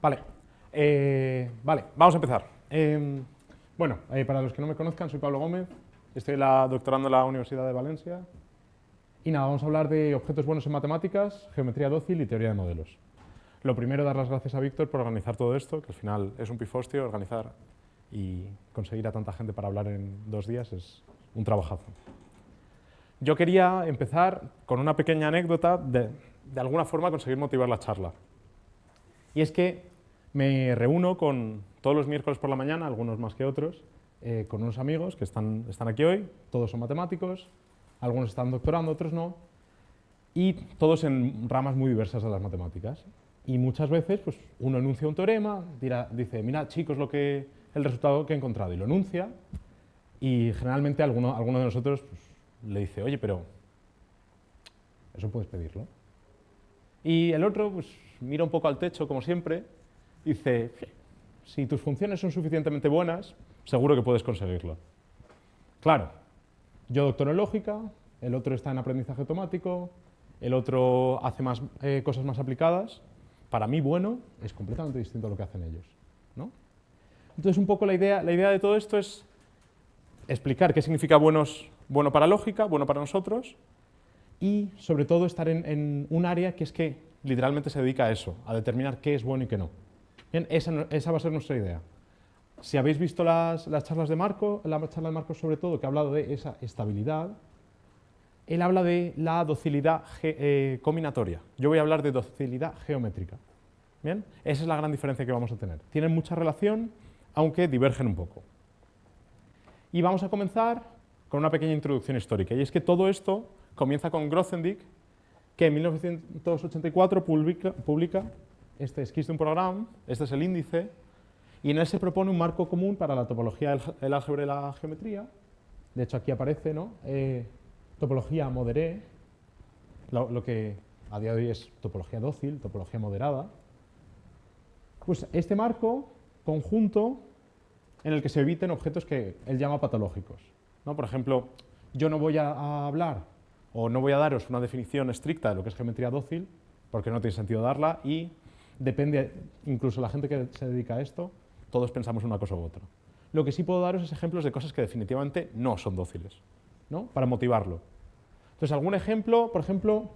Vale, vamos a empezar. Para los que no me conozcan, soy Pablo Gómez, estoy doctorando en la Universidad de Valencia y nada, vamos a hablar de objetos buenos en matemáticas, geometría dócil y teoría de modelos. Lo primero, dar las gracias a Víctor por organizar todo esto, que al final es un pifostio organizar y conseguir a tanta gente para hablar en 2 días es un trabajazo. Yo quería empezar con una pequeña anécdota de alguna forma conseguir motivar la charla. Y es que me reúno todos los miércoles por la mañana, algunos más que otros, con unos amigos que están aquí hoy, todos son matemáticos, algunos están doctorando, otros no, y todos en ramas muy diversas de las matemáticas. Y muchas veces pues, uno enuncia un teorema, dice, mira chicos, el resultado que he encontrado, y lo enuncia, y generalmente alguno de nosotros pues, le dice, oye, pero eso puedes pedirlo. Y el otro pues, mira un poco al techo, como siempre, y dice, si tus funciones son suficientemente buenas, seguro que puedes conseguirlo. Claro, yo doctoro en lógica, el otro está en aprendizaje automático, el otro hace cosas más aplicadas. Para mí, bueno, es completamente distinto a lo que hacen ellos, ¿no? Entonces, un poco la idea de todo esto es explicar qué significa bueno para lógica, bueno para nosotros, y sobre todo estar en un área que es que literalmente se dedica a eso, a determinar qué es bueno y qué no. Bien, esa va a ser nuestra idea. Si habéis visto las charlas de Marco, la charla de Marco sobre todo, que ha hablado de esa estabilidad, él habla de la docilidad combinatoria. Yo voy a hablar de docilidad geométrica. ¿Bien? Esa es la gran diferencia que vamos a tener. Tienen mucha relación, aunque divergen un poco. Y vamos a comenzar con una pequeña introducción histórica. Y es que todo esto comienza con Grothendieck, que en 1984 publica este Skistoon-Programm, este es el índice, y en él se propone un marco común para la topología del álgebra y la geometría. De hecho, aquí aparece, ¿no? Topología moderée, lo que a día de hoy es topología dócil, topología moderada. Pues este marco conjunto en el que se eviten objetos que él llama patológicos, ¿no? Por ejemplo, yo no voy a hablar o no voy a daros una definición estricta de lo que es geometría dócil, porque no tiene sentido darla, y depende, incluso la gente que se dedica a esto, todos pensamos una cosa u otra. Lo que sí puedo daros es ejemplos de cosas que definitivamente no son dóciles, ¿no? Para motivarlo. Entonces, algún ejemplo, por ejemplo,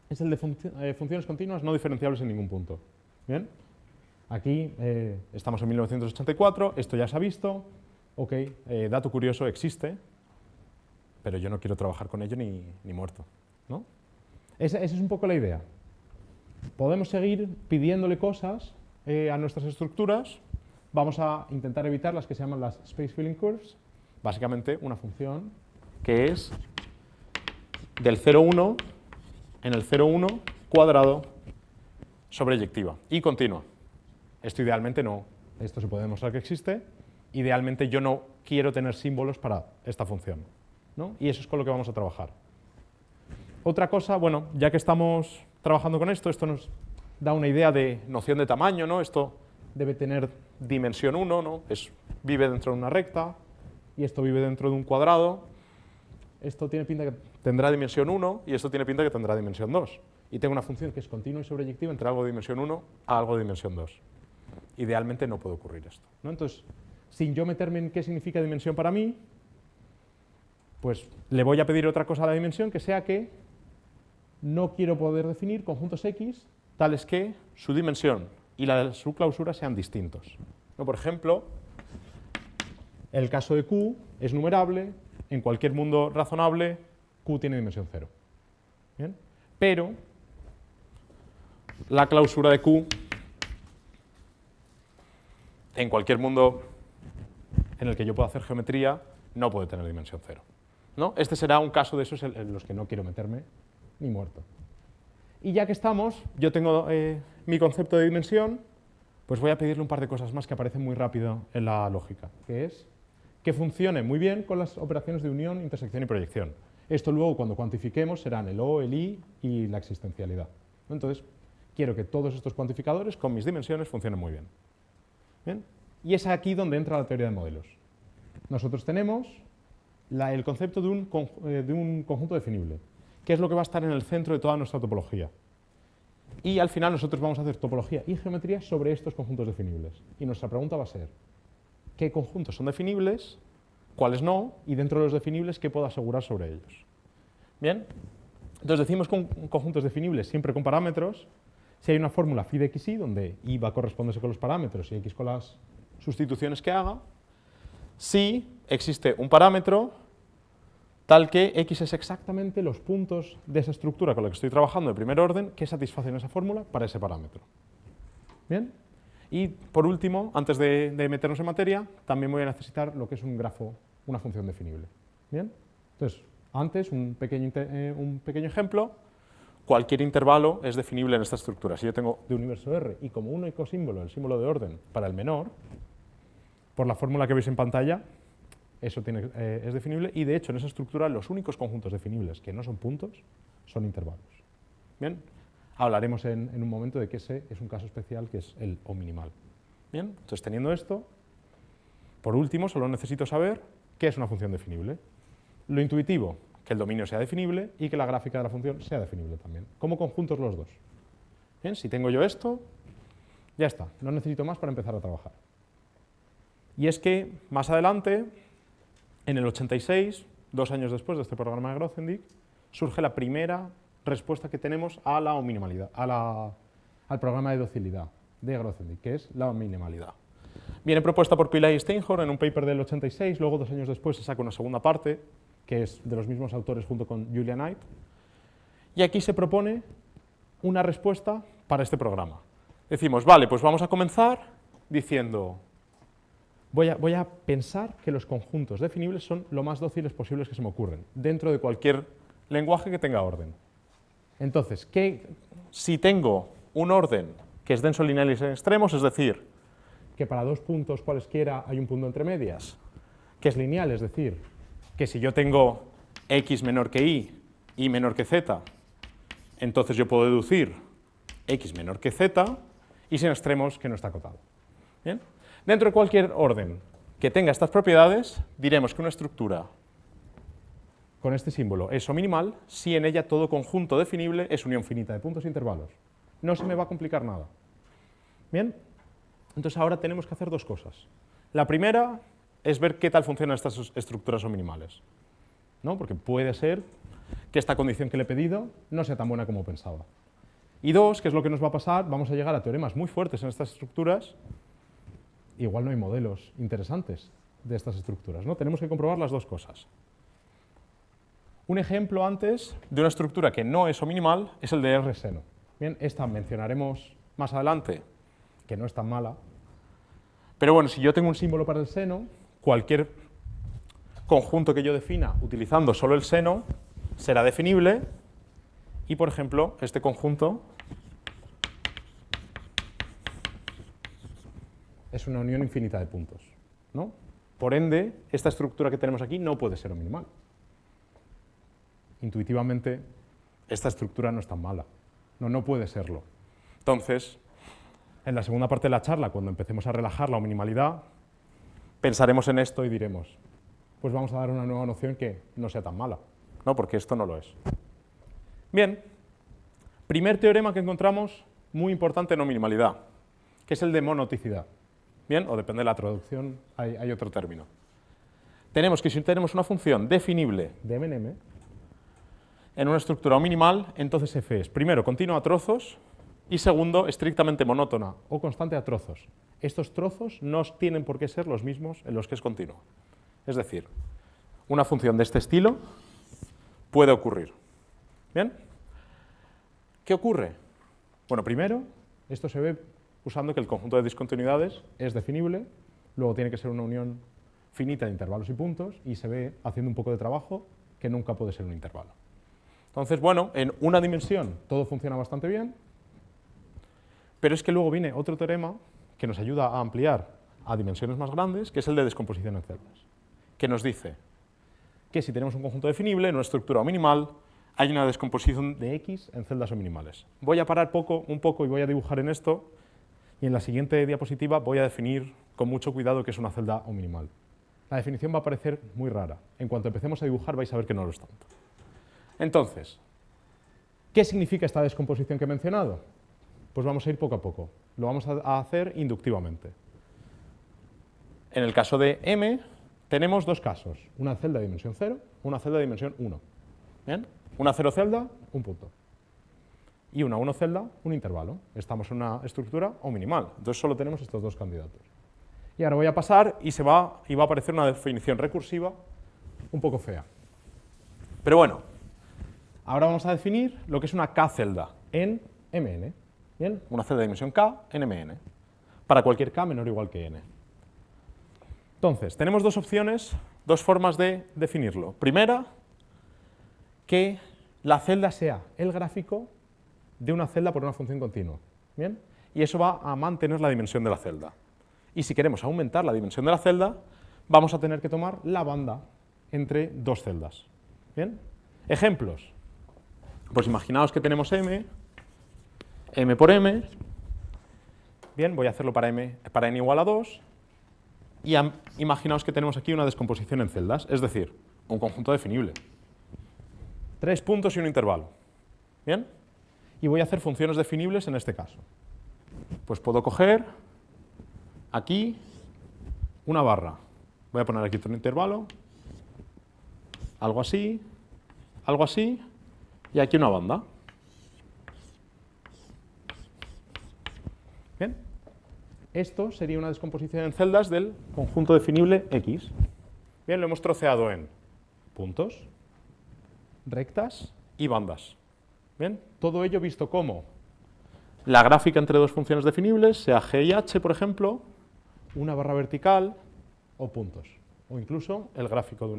es el de funciones continuas no diferenciables en ningún punto. ¿Bien? Aquí estamos en 1984, esto ya se ha visto, ok, dato curioso, existe, pero yo no quiero trabajar con ello ni muerto, ¿no? Esa es un poco la idea. Podemos seguir pidiéndole cosas a nuestras estructuras, vamos a intentar evitar las que se llaman las space filling curves, básicamente una función que es del 0,1 en el 0,1 cuadrado sobre eyectiva y continua. Esto idealmente no, esto se puede demostrar que existe, idealmente yo no quiero tener símbolos para esta función, ¿no? Y eso es con lo que vamos a trabajar. Otra cosa, bueno, ya que estamos trabajando con esto nos da una idea de noción de tamaño, ¿no? Esto debe tener dimensión 1, ¿no? Vive dentro de una recta, y esto vive dentro de un cuadrado. Esto tiene pinta que tendrá dimensión 1, y esto tiene pinta que tendrá dimensión 2. Y tengo una función que es continua y sobreyectiva entre algo de dimensión 1 a algo de dimensión 2. Idealmente no puede ocurrir esto, ¿no? Entonces, sin yo meterme en qué significa dimensión para mí, pues le voy a pedir otra cosa a la dimensión, que sea que no quiero poder definir conjuntos X tales que su dimensión y la de su clausura sean distintos, ¿no? Por ejemplo, el caso de Q es numerable, en cualquier mundo razonable Q tiene dimensión 0. ¿Bien? Pero la clausura de Q en cualquier mundo en el que yo pueda hacer geometría no puede tener dimensión 0, ¿no? Este será un caso de esos en los que no quiero meterme ni muerto. Y ya que estamos, yo tengo mi concepto de dimensión, pues voy a pedirle un par de cosas más que aparecen muy rápido en la lógica, que es que funcione muy bien con las operaciones de unión, intersección y proyección. Esto luego, cuando cuantifiquemos, serán el O, el I y la existencialidad. Entonces, quiero que todos estos cuantificadores con mis dimensiones funcionen muy bien. ¿Bien? Y es aquí donde entra la teoría de modelos. Nosotros tenemos el concepto de un conjunto definible, que es lo que va a estar en el centro de toda nuestra topología. Y al final nosotros vamos a hacer topología y geometría sobre estos conjuntos definibles. Y nuestra pregunta va a ser, ¿qué conjuntos son definibles? ¿Cuáles no? Y dentro de los definibles, ¿qué puedo asegurar sobre ellos? Bien, entonces decimos con conjuntos definibles siempre con parámetros. Si hay una fórmula phi de x, y, donde y va a corresponderse con los parámetros y x con las sustituciones que haga, si existe un parámetro tal que x es exactamente los puntos de esa estructura con la que estoy trabajando de primer orden que satisfacen esa fórmula para ese parámetro. Bien, y por último, antes de meternos en materia, también voy a necesitar lo que es un grafo, una función definible. Bien, entonces, antes un pequeño ejemplo. Cualquier intervalo es definible en esta estructura. Si yo tengo de universo R y como único símbolo el símbolo de orden para el menor, por la fórmula que veis en pantalla, eso es definible, y de hecho en esa estructura los únicos conjuntos definibles que no son puntos son intervalos. Bien, hablaremos en un momento de que ese es un caso especial que es el O minimal. Bien, entonces teniendo esto, por último solo necesito saber qué es una función definible. Lo intuitivo, que el dominio sea definible y que la gráfica de la función sea definible también, como conjuntos los dos. Bien, si tengo yo esto, ya está, no necesito más para empezar a trabajar. Y es que más adelante, en el 86, 2 años después de este programa de Grothendieck, surge la primera respuesta que tenemos a la minimalidad, al programa de docilidad de Grothendieck, que es la minimalidad. Viene propuesta por Pillai y Steinhorn en un paper del 86, luego 2 años después se saca una segunda parte, que es de los mismos autores junto con Julia Knight, y aquí se propone una respuesta para este programa. Decimos, vale, pues vamos a comenzar diciendo, voy a pensar que los conjuntos definibles son lo más dóciles posibles que se me ocurren, dentro de cualquier lenguaje que tenga orden. Entonces, si tengo un orden que es denso lineal y sin extremos, es decir, que para 2 puntos cualesquiera hay un punto entre medias, que es lineal, es decir, que si yo tengo x menor que y menor que z, entonces yo puedo deducir x menor que z, y sin extremos que no está acotado. ¿Bien? Dentro de cualquier orden que tenga estas propiedades, diremos que una estructura con este símbolo es O minimal si en ella todo conjunto definible es unión finita de puntos e intervalos. No se me va a complicar nada. ¿Bien? Entonces ahora tenemos que hacer 2 cosas. La primera es ver qué tal funcionan estas estructuras O minimales, ¿no? Porque puede ser que esta condición que le he pedido no sea tan buena como pensaba. Y 2, que es lo que nos va a pasar, vamos a llegar a teoremas muy fuertes en estas estructuras, igual no hay modelos interesantes de estas estructuras, ¿no? Tenemos que comprobar las 2 cosas. Un ejemplo antes de una estructura que no es O minimal es el de R seno. Bien, esta mencionaremos más adelante, que no es tan mala, pero bueno, si yo tengo un símbolo para el seno, cualquier conjunto que yo defina utilizando solo el seno será definible y, por ejemplo, este conjunto es una unión infinita de puntos, ¿no? Por ende, esta estructura que tenemos aquí no puede ser O minimal. Intuitivamente, esta estructura no es tan mala. No puede serlo. Entonces, en la segunda parte de la charla, cuando empecemos a relajar la O minimalidad, pensaremos en esto y diremos, pues vamos a dar una nueva noción que no sea tan mala, ¿no? Porque esto no lo es. Bien, primer teorema que encontramos muy importante en O minimalidad, que es el de monoticidad. Bien, o depende de la traducción, hay otro término. Tenemos que si tenemos una función definible de M&M en una estructura O minimal, entonces f es, primero, continua a trozos, y segundo, estrictamente monótona o constante a trozos. Estos trozos no tienen por qué ser los mismos en los que es continuo. Es decir, una función de este estilo puede ocurrir. ¿Bien? ¿Qué ocurre? Bueno, primero, esto se ve usando que el conjunto de discontinuidades es definible, luego tiene que ser una unión finita de intervalos y puntos, y se ve haciendo un poco de trabajo que nunca puede ser un intervalo. Entonces, bueno, en una dimensión todo funciona bastante bien, pero es que luego viene otro teorema que nos ayuda a ampliar a dimensiones más grandes, que es el de descomposición en celdas, que nos dice que si tenemos un conjunto definible en una estructura O minimal, hay una descomposición de X en celdas O minimales. Voy a parar un poco y voy a dibujar en esto, y en la siguiente diapositiva voy a definir con mucho cuidado qué es una celda O minimal. La definición va a parecer muy rara. En cuanto empecemos a dibujar vais a ver que no lo es tanto. Entonces, ¿qué significa esta descomposición que he mencionado? Pues vamos a ir poco a poco. Lo vamos a hacer inductivamente. En el caso de M, tenemos dos casos. Una celda de dimensión 0, una celda de dimensión 1. ¿Bien? Una 0 celda, un punto. Y una 1 celda, un intervalo. Estamos en una estructura o minimal. Entonces solo tenemos estos dos candidatos. Y ahora voy a pasar y va a aparecer una definición recursiva un poco fea. Pero bueno, ahora vamos a definir lo que es una K celda en Mn. ¿Bien? Una celda de dimensión K en Mn. Para cualquier K menor o igual que n. Entonces, tenemos dos opciones, dos formas de definirlo. Primera, que la celda sea el gráfico de una celda por una función continua. ¿Bien? Y eso va a mantener la dimensión de la celda. Y si queremos aumentar la dimensión de la celda, vamos a tener que tomar la banda entre dos celdas. ¿Bien? Ejemplos. Pues imaginaos que tenemos M por M. Bien, voy a hacerlo para n igual a 2. Y imaginaos que tenemos aquí una descomposición en celdas, es decir, un conjunto definible. 3 puntos y un intervalo. ¿Bien? Y voy a hacer funciones definibles en este caso. Pues puedo coger aquí una barra. Voy a poner aquí otro intervalo, algo así, y aquí una banda. ¿Bien? Esto sería una descomposición en celdas del conjunto definible X. Bien, lo hemos troceado en puntos, rectas y bandas. Bien, todo ello visto como la gráfica entre dos funciones definibles, sea G y H, por ejemplo, una barra vertical o puntos, o incluso el gráfico de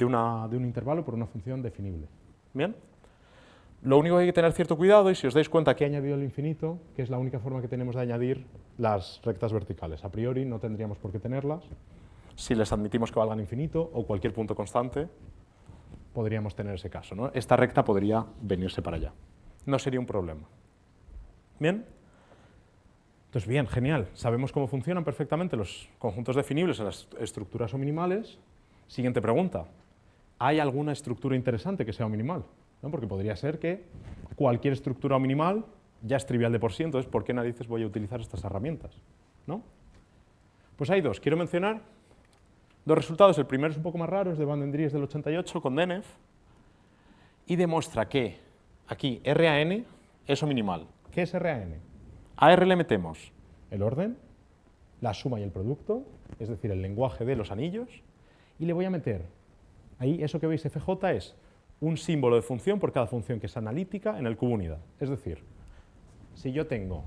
un intervalo por una función definible. Bien. Lo único que hay que tener cierto cuidado, y si os dais cuenta que he añadido el infinito, que es la única forma que tenemos de añadir las rectas verticales. A priori no tendríamos por qué tenerlas. Si les admitimos que valgan infinito o cualquier punto constante, podríamos tener ese caso, ¿no? Esta recta podría venirse para allá. No sería un problema. ¿Bien? Entonces, bien, genial. Sabemos cómo funcionan perfectamente los conjuntos definibles en las estructuras o minimales. Siguiente pregunta. ¿Hay alguna estructura interesante que sea o minimal? ¿No? Porque podría ser que cualquier estructura o minimal ya es trivial de por sí, entonces ¿por qué narices voy a utilizar estas herramientas? ¿No? Pues hay dos. Quiero mencionar dos resultados. El primero es un poco más raro, es de Van den Dries del 88 con Denef, y demuestra que aquí R a n es o minimal. ¿Qué es R a n? A R le metemos el orden, la suma y el producto, es decir, el lenguaje de los anillos, y le voy a meter, ahí eso que veis FJ es un símbolo de función por cada función que es analítica en el cubo unidad. Es decir, si yo tengo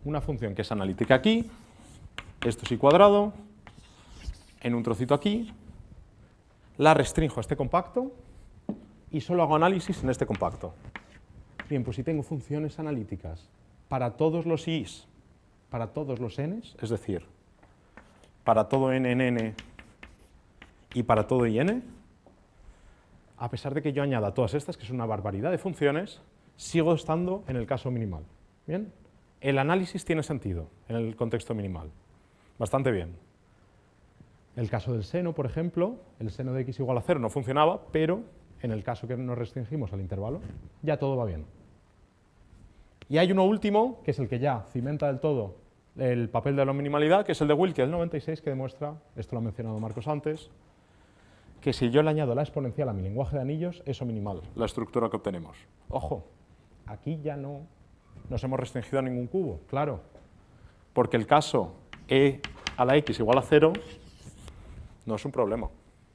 una función que es analítica aquí, esto es y cuadrado, en un trocito aquí, la restringo a este compacto y solo hago análisis en este compacto. Bien, pues si tengo funciones analíticas para todos los i's, para todos los n's, es decir, para todo n en n y para todo i n, a pesar de que yo añada todas estas, que es una barbaridad de funciones, sigo estando en el caso minimal. ¿Bien? El análisis tiene sentido en el contexto minimal. Bastante bien. El caso del seno, por ejemplo, el seno de x igual a 0 no funcionaba, pero en el caso que nos restringimos al intervalo, ya todo va bien. Y hay uno último, que es el que ya cimenta del todo el papel de la minimalidad, que es el de Wilke del 96, que demuestra, esto lo ha mencionado Marcos antes, que si yo le añado la exponencial a mi lenguaje de anillos, es o minimal, la estructura que obtenemos. Ojo, aquí ya no nos hemos restringido a ningún cubo, claro, porque el caso e a la x igual a 0 no es un problema.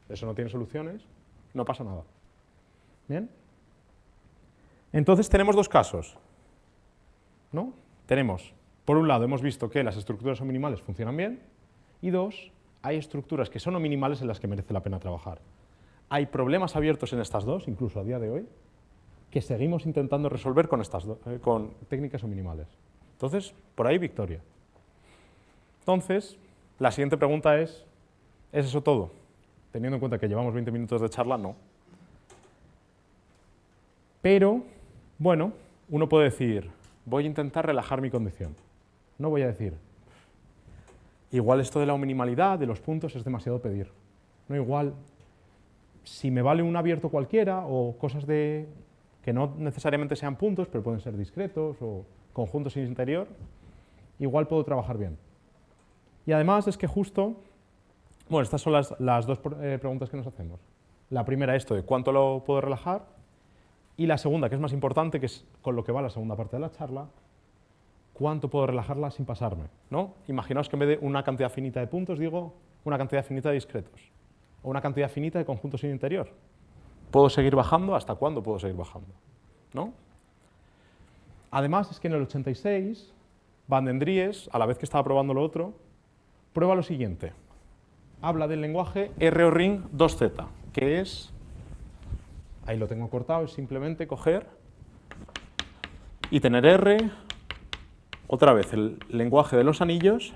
Eso no tiene soluciones, no pasa nada. ¿Bien? Entonces tenemos dos casos, ¿no? Tenemos, por un lado, hemos visto que las estructuras o minimales funcionan bien, y dos, hay estructuras que son o minimales en las que merece la pena trabajar. Hay problemas abiertos en estas dos, incluso a día de hoy, que seguimos intentando resolver con técnicas o minimales. Entonces, por ahí victoria. Entonces, la siguiente pregunta ¿es eso todo? Teniendo en cuenta que llevamos 20 minutos de charla, no. Pero, bueno, uno puede decir, voy a intentar relajar mi condición. No voy a decir, igual esto de la minimalidad, de los puntos, es demasiado pedir. No, igual, si me vale un abierto cualquiera o cosas que no necesariamente sean puntos, pero pueden ser discretos o conjuntos sin interior, igual puedo trabajar bien. Y además es que justo, bueno, estas son las dos preguntas que nos hacemos. La primera, esto de cuánto lo puedo relajar, y la segunda, que es más importante, que es con lo que va la segunda parte de la charla, cuánto puedo relajarla sin pasarme, ¿no? Imaginaos que en vez de una cantidad finita de puntos, digo una cantidad finita de discretos, o una cantidad finita de conjuntos sin interior. ¿Puedo seguir bajando? ¿Hasta cuándo puedo seguir bajando? ¿No? Además, es que en el 86, Van den Dries, a la vez que estaba probando lo otro, prueba lo siguiente. Habla del lenguaje R-O-Ring 2Z, que es, ahí lo tengo cortado, es simplemente coger y tener R, otra vez el lenguaje de los anillos,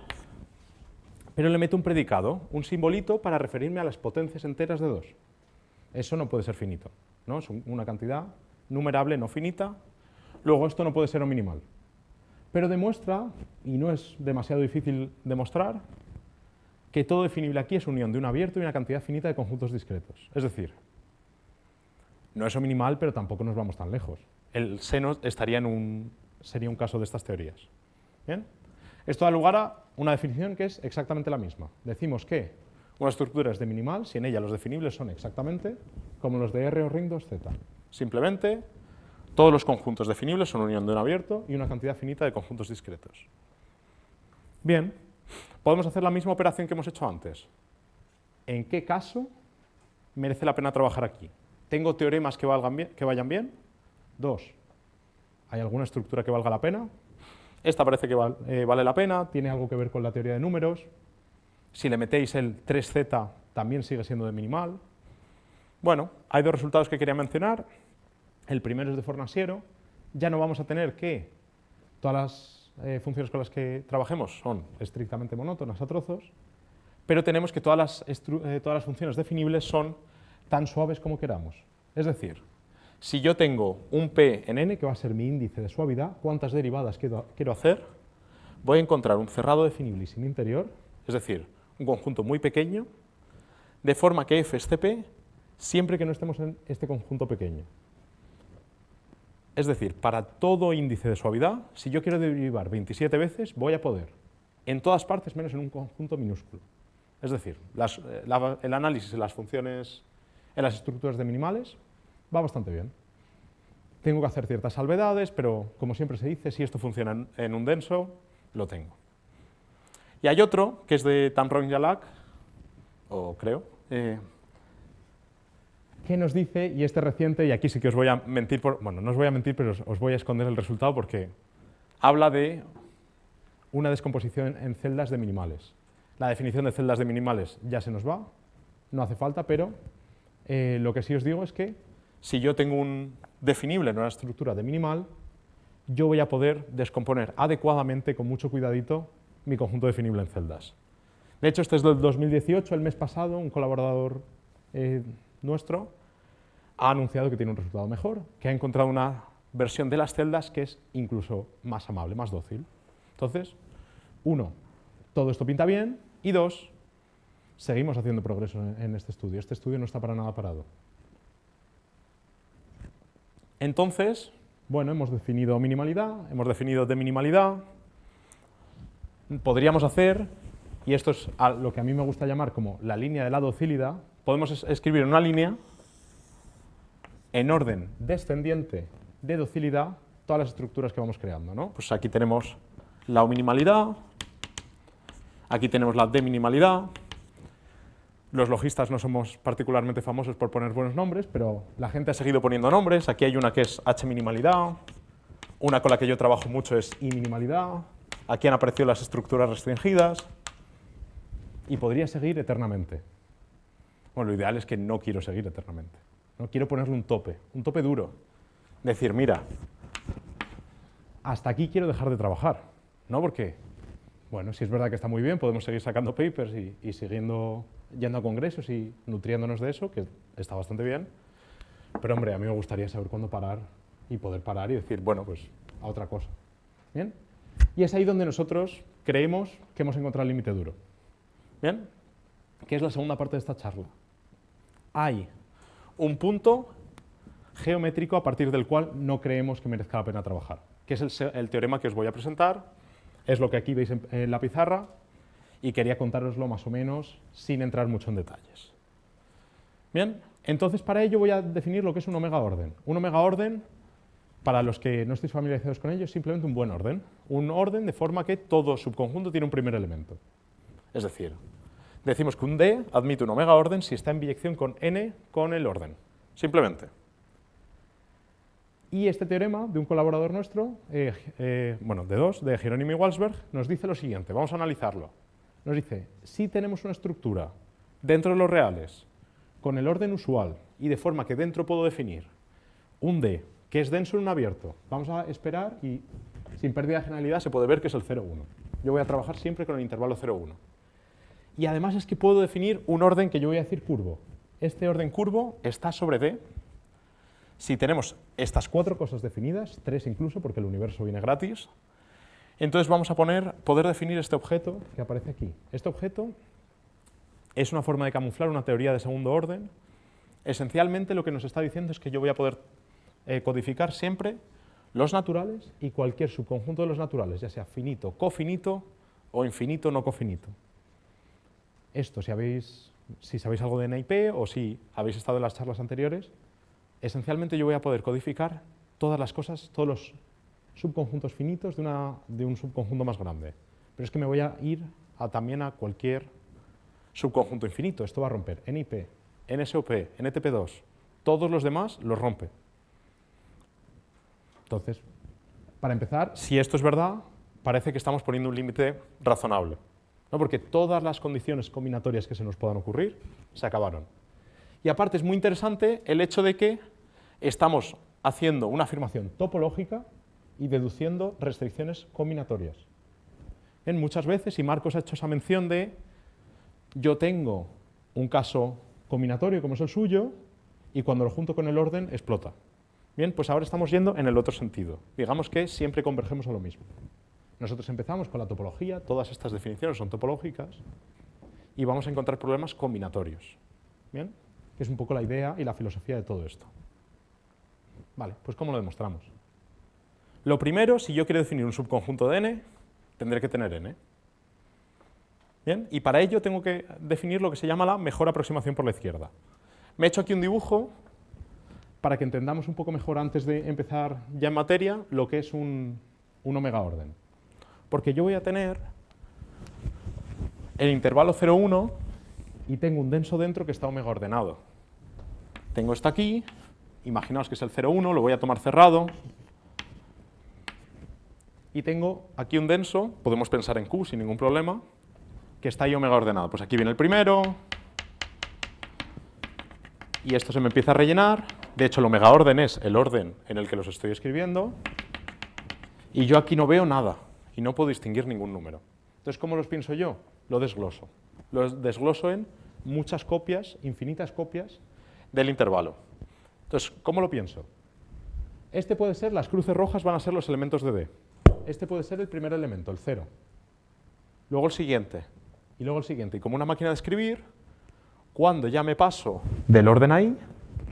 pero le meto un predicado, un simbolito para referirme a las potencias enteras de 2. Eso no puede ser finito, ¿no? Es una cantidad numerable no finita. Luego esto no puede ser un minimal. Pero demuestra, y no es demasiado difícil demostrar, que todo definible aquí es unión de un abierto y una cantidad finita de conjuntos discretos. Es decir, no es un minimal, pero tampoco nos vamos tan lejos. El seno sería un caso de estas teorías. ¿Bien? Esto da lugar a una definición que es exactamente la misma. Decimos que una estructura es de minimal si en ella los definibles son exactamente como los de R-O-Ring 2Z. Simplemente, todos los conjuntos definibles son unión de un abierto y una cantidad finita de conjuntos discretos. Bien, podemos hacer la misma operación que hemos hecho antes. ¿En qué caso merece la pena trabajar aquí? ¿Tengo teoremas que vayan bien? 2. ¿Hay alguna estructura que valga la pena? Esta parece que vale la pena, tiene algo que ver con la teoría de números. Si le metéis el 3Z, también sigue siendo de minimal. Bueno, hay dos resultados que quería mencionar. El primero es de Fornasiero. Ya no vamos a tener que todas las funciones con las que trabajemos son estrictamente monótonas a trozos, pero tenemos que todas las funciones definibles son tan suaves como queramos. Es decir, si yo tengo un P en N, que va a ser mi índice de suavidad, ¿cuántas derivadas quiero hacer? Voy a encontrar un cerrado definible y sin interior, es decir, un conjunto muy pequeño, de forma que F es CP siempre que no estemos en este conjunto pequeño. Es decir, para todo índice de suavidad, si yo quiero derivar 27 veces, voy a poder, en todas partes menos en un conjunto minúsculo. Es decir, el análisis de las funciones en las estructuras de minimales va bastante bien. Tengo que hacer ciertas salvedades, pero como siempre se dice, si esto funciona en un denso, lo tengo. Y hay otro, que es de Tamron Jalak, o creo, que nos dice, y este reciente, y aquí sí que os voy a mentir, bueno, no os voy a mentir, pero os voy a esconder el resultado porque habla de una descomposición en celdas de minimales. La definición de celdas de minimales ya se nos va, no hace falta, pero lo que sí os digo es que si yo tengo un definible en una estructura de minimal, yo voy a poder descomponer adecuadamente, con mucho cuidadito, mi conjunto definible en celdas. De hecho, este es del 2018, el mes pasado, un colaborador nuestro ha anunciado que tiene un resultado mejor, que ha encontrado una versión de las celdas que es incluso más amable, más dócil. Entonces, 1, todo esto pinta bien, y 2, seguimos haciendo progreso en este estudio. Este estudio no está para nada parado. Entonces, bueno, hemos definido minimalidad, hemos definido deminimalidad. Podríamos hacer, y esto es lo que a mí me gusta llamar como la línea de la docilidad, podemos escribir en una línea, en orden descendiente de docilidad, todas las estructuras que vamos creando, ¿no? Pues aquí tenemos la minimalidad, aquí tenemos la deminimalidad. Los logistas no somos particularmente famosos por poner buenos nombres, pero la gente ha seguido poniendo nombres. Aquí hay una que es H-minimalidad, una con la que yo trabajo mucho es I-minimalidad, aquí han aparecido las estructuras restringidas, y podría seguir eternamente. Bueno, lo ideal es que no quiero seguir eternamente. No quiero ponerle un tope duro. Decir, mira, hasta aquí quiero dejar de trabajar, ¿no? Porque, bueno, si es verdad que está muy bien, podemos seguir sacando papers y siguiendo yendo a congresos y nutriéndonos de eso, que está bastante bien, pero hombre, a mí me gustaría saber cuándo parar y poder parar y decir, bueno, pues a otra cosa. ¿Bien? Y es ahí donde nosotros creemos que hemos encontrado el límite duro. ¿Bien? Que es la segunda parte de esta charla. Hay un punto geométrico a partir del cual no creemos que merezca la pena trabajar, que es el teorema que os voy a presentar, es lo que aquí veis en la pizarra, y quería contároslo más o menos sin entrar mucho en detalles. Bien, entonces para ello voy a definir lo que es un omega orden. Un omega orden, para los que no estéis familiarizados con ello, es simplemente un buen orden. Un orden de forma que todo subconjunto tiene un primer elemento. Es decir, decimos que un D admite un omega orden si está en biyección con n con el orden. Simplemente. Y este teorema de un colaborador nuestro, bueno, de dos, de Jerónimo y Walsberg, nos dice lo siguiente, vamos a analizarlo. Nos dice, si tenemos una estructura dentro de los reales, con el orden usual, y de forma que dentro puedo definir un D que es denso en un abierto, vamos a esperar y sin pérdida de generalidad se puede ver que es el 0,1. Yo voy a trabajar siempre con el intervalo 0,1. Y además es que puedo definir un orden que yo voy a decir curvo. Este orden curvo está sobre D. Si tenemos estas 4 cosas definidas, 3 incluso, porque el universo viene gratis, entonces vamos a poder definir este objeto que aparece aquí. Este objeto es una forma de camuflar una teoría de segundo orden. Esencialmente lo que nos está diciendo es que yo voy a poder codificar siempre los naturales y cualquier subconjunto de los naturales, ya sea finito, cofinito o infinito, no cofinito. Esto, si sabéis algo de NIP o si habéis estado en las charlas anteriores, esencialmente yo voy a poder codificar todas las cosas, todos los subconjuntos finitos de un subconjunto más grande. Pero es que me voy a ir también a cualquier subconjunto infinito. Esto va a romper NIP, NSOP, NTP2. Todos los demás los rompe. Entonces, para empezar, si esto es verdad, parece que estamos poniendo un límite razonable, ¿no? Porque todas las condiciones combinatorias que se nos puedan ocurrir se acabaron. Y aparte es muy interesante el hecho de que estamos haciendo una afirmación topológica y deduciendo restricciones combinatorias. Muchas veces, y Marcos ha hecho esa mención de yo tengo un caso combinatorio como es el suyo y cuando lo junto con el orden explota. Bien, pues ahora estamos yendo en el otro sentido. Digamos que siempre convergemos a lo mismo. Nosotros empezamos con la topología, todas estas definiciones son topológicas y vamos a encontrar problemas combinatorios. Bien, que es un poco la idea y la filosofía de todo esto. Vale, pues ¿cómo lo demostramos? Lo primero, si yo quiero definir un subconjunto de n, tendré que tener n. Bien, y para ello tengo que definir lo que se llama la mejor aproximación por la izquierda. Me he hecho aquí un dibujo para que entendamos un poco mejor antes de empezar ya en materia lo que es un omega orden. Porque yo voy a tener el intervalo 0,1 y tengo un denso dentro que está omega ordenado. Tengo esto aquí, imaginaos que es el 0,1, lo voy a tomar cerrado. Y tengo aquí un denso, podemos pensar en Q sin ningún problema, que está ahí omega ordenado. Pues aquí viene el primero, y esto se me empieza a rellenar. De hecho, el omega orden es el orden en el que los estoy escribiendo, y yo aquí no veo nada, y no puedo distinguir ningún número. Entonces, ¿cómo los pienso yo? Lo desgloso. Lo desgloso en muchas copias, infinitas copias, del intervalo. Entonces, ¿cómo lo pienso? Este puede ser, las cruces rojas van a ser los elementos de D. Este puede ser el primer elemento, el 0. Luego el siguiente, y luego el siguiente. Y como una máquina de escribir, cuando ya me paso del orden ahí,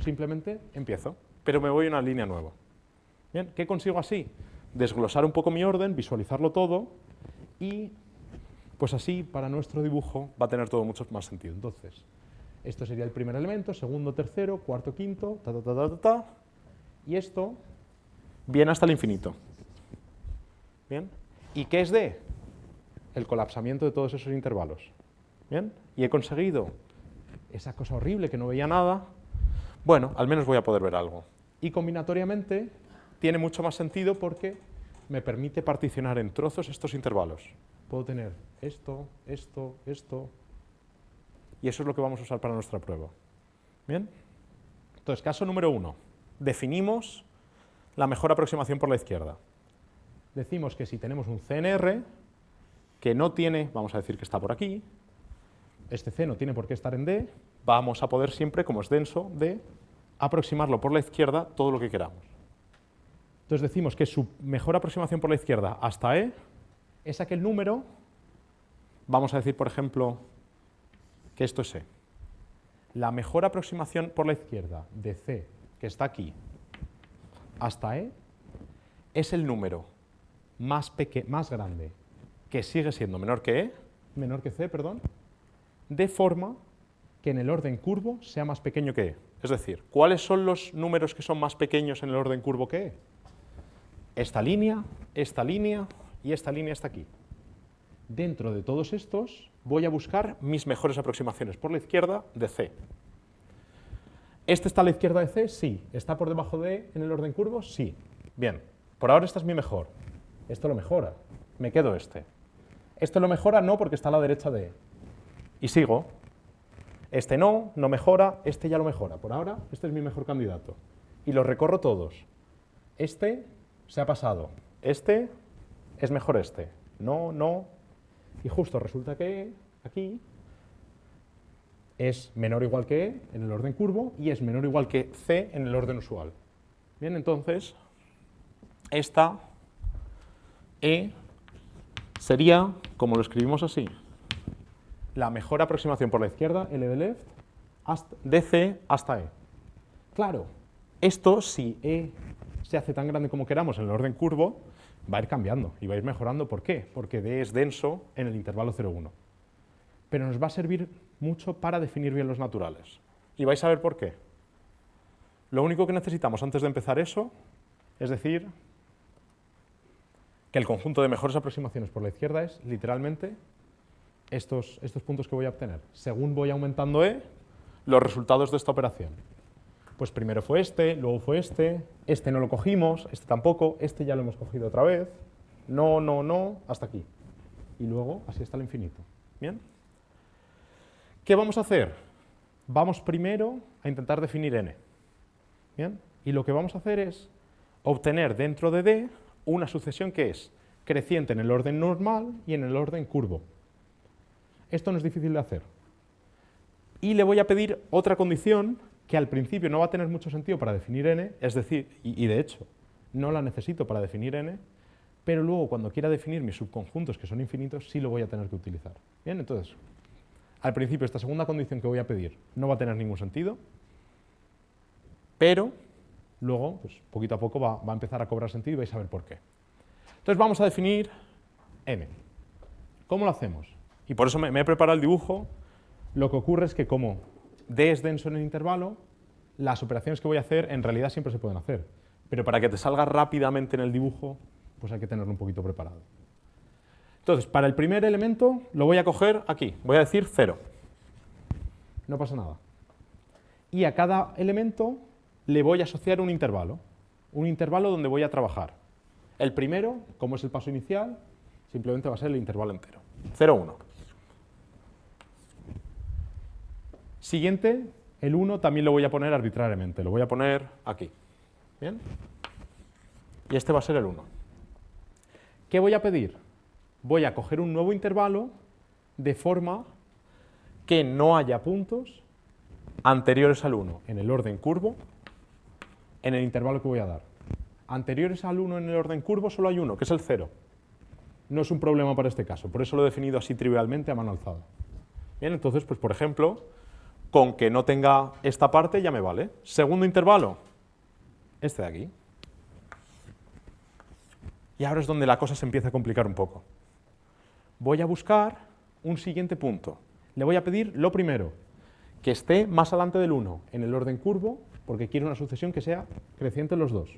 simplemente empiezo, pero me voy a una línea nueva. Bien, ¿qué consigo así? Desglosar un poco mi orden, visualizarlo todo, y pues así para nuestro dibujo va a tener todo mucho más sentido. Entonces, esto sería el primer elemento, segundo, tercero, cuarto, quinto, y esto viene hasta el infinito. Bien, ¿y qué es D? El colapsamiento de todos esos intervalos. Bien, y he conseguido esa cosa horrible que no veía nada. Bueno, al menos voy a poder ver algo. Y combinatoriamente tiene mucho más sentido porque me permite particionar en trozos estos intervalos. Puedo tener esto, esto, esto, y eso es lo que vamos a usar para nuestra prueba. Bien, entonces, caso número 1. Definimos la mejor aproximación por la izquierda. Decimos que si tenemos un CNR que no tiene, vamos a decir que está por aquí, este C no tiene por qué estar en D, vamos a poder siempre, como es denso, D, aproximarlo por la izquierda todo lo que queramos. Entonces decimos que su mejor aproximación por la izquierda hasta E es aquel número, vamos a decir, por ejemplo, que esto es E. la mejor aproximación por la izquierda de C, que está aquí, hasta E, es el número más grande, que sigue siendo menor que C, perdón, de forma que en el orden curvo sea más pequeño que E. Es decir, ¿cuáles son los números que son más pequeños en el orden curvo que E? Esta línea y esta línea está aquí. Dentro de todos estos voy a buscar mis mejores aproximaciones por la izquierda de C. ¿Este está a la izquierda de C? Sí. ¿Está por debajo de E en el orden curvo? Sí. Bien, por ahora esta es mi mejor. Esto lo mejora. Me quedo este. Esto lo mejora no porque está a la derecha de E. Y sigo. Este no mejora, este ya lo mejora. Por ahora, este es mi mejor candidato. Y los recorro todos. Este se ha pasado. Este es mejor este. No. Y justo resulta que aquí es menor o igual que E en el orden curvo y es menor o igual que C en el orden usual. Bien, entonces, esta E sería, como lo escribimos así, la mejor aproximación por la izquierda, L de left, de C hasta E. Claro, esto, si E se hace tan grande como queramos en el orden curvo, va a ir cambiando y va a ir mejorando. ¿Por qué? Porque D es denso en el intervalo 0,1. Pero nos va a servir mucho para definir bien los naturales. Y vais a ver por qué. Lo único que necesitamos antes de empezar eso es decir que el conjunto de mejores aproximaciones por la izquierda es literalmente estos puntos que voy a obtener. Según voy aumentando E, los resultados de esta operación. Pues primero fue este, luego fue este no lo cogimos, este tampoco, este ya lo hemos cogido otra vez, no, hasta aquí. Y luego así hasta el infinito. ¿Bien? ¿Qué vamos a hacer? Vamos primero a intentar definir n. ¿Bien? Y lo que vamos a hacer es obtener dentro de D una sucesión que es creciente en el orden normal y en el orden curvo. Esto no es difícil de hacer. Y le voy a pedir otra condición que al principio no va a tener mucho sentido para definir n, es decir, y de hecho no la necesito para definir n, pero luego cuando quiera definir mis subconjuntos que son infinitos sí lo voy a tener que utilizar. Bien, entonces, al principio esta segunda condición que voy a pedir no va a tener ningún sentido, pero luego, pues, poquito a poco va a empezar a cobrar sentido y vais a ver por qué. Entonces vamos a definir n. ¿Cómo lo hacemos? Y por eso me he preparado el dibujo. Lo que ocurre es que como D es denso en el intervalo, las operaciones que voy a hacer en realidad siempre se pueden hacer. Pero para que te salga rápidamente en el dibujo, pues hay que tenerlo un poquito preparado. Entonces, para el primer elemento lo voy a coger aquí. Voy a decir 0. No pasa nada. Y a cada elemento le voy a asociar un intervalo donde voy a trabajar. El primero, como es el paso inicial, simplemente va a ser el intervalo entero. 0, 1. Siguiente, el 1 también lo voy a poner arbitrariamente, lo voy a poner aquí. ¿Bien? Y este va a ser el 1. ¿Qué voy a pedir? Voy a coger un nuevo intervalo de forma que no haya puntos anteriores al 1 en el orden curvo en el intervalo que voy a dar. Anteriores al 1 en el orden curvo solo hay uno, que es el 0. No es un problema para este caso, por eso lo he definido así trivialmente a mano alzada. Bien, entonces, pues por ejemplo, con que no tenga esta parte ya me vale. Segundo intervalo, este de aquí. Y ahora es donde la cosa se empieza a complicar un poco. Voy a buscar un siguiente punto. Le voy a pedir lo primero, que esté más adelante del 1 en el orden curvo, porque quiero una sucesión que sea creciente en los dos.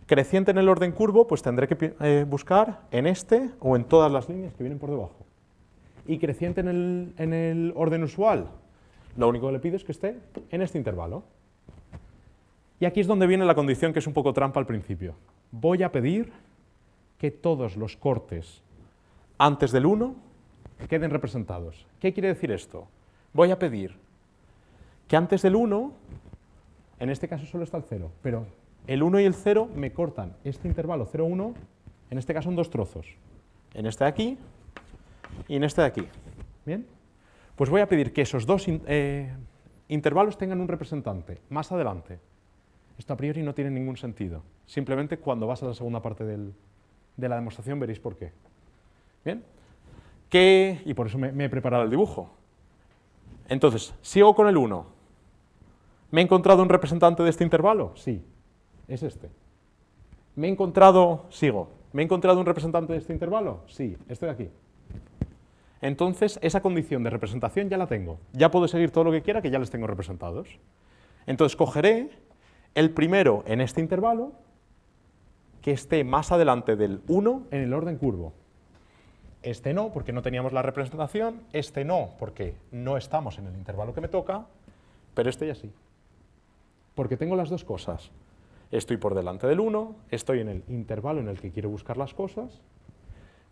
Creciente en el orden curvo, pues tendré que buscar en este o en todas las líneas que vienen por debajo. Y creciente en el orden usual, lo único que le pido es que esté en este intervalo. Y aquí es donde viene la condición que es un poco trampa al principio. Voy a pedir que todos los cortes antes del 1 queden representados. ¿Qué quiere decir esto? Voy a pedir que antes del 1, en este caso solo está el 0, pero el 1 y el 0 me cortan este intervalo 0, 1, en este caso en dos trozos. En este de aquí y en este de aquí. ¿Bien? Pues voy a pedir que esos dos intervalos tengan un representante más adelante. Esto a priori no tiene ningún sentido. Simplemente cuando vas a la segunda parte de la demostración veréis por qué. ¿Bien? Y por eso me he preparado el dibujo. Entonces, sigo con el 1. ¿Me he encontrado un representante de este intervalo? Sí, es este. ¿Me he encontrado, sigo, ¿me he encontrado un representante de este intervalo? Sí, este de aquí. Entonces, esa condición de representación ya la tengo. Ya puedo seguir todo lo que quiera, que ya les tengo representados. Entonces, cogeré el primero en este intervalo que esté más adelante del 1 en el orden curvo. Este no, porque no teníamos la representación. Este no, porque no estamos en el intervalo que me toca. Pero este ya sí. Porque tengo las dos cosas. Estoy por delante del 1, estoy en el intervalo en el que quiero buscar las cosas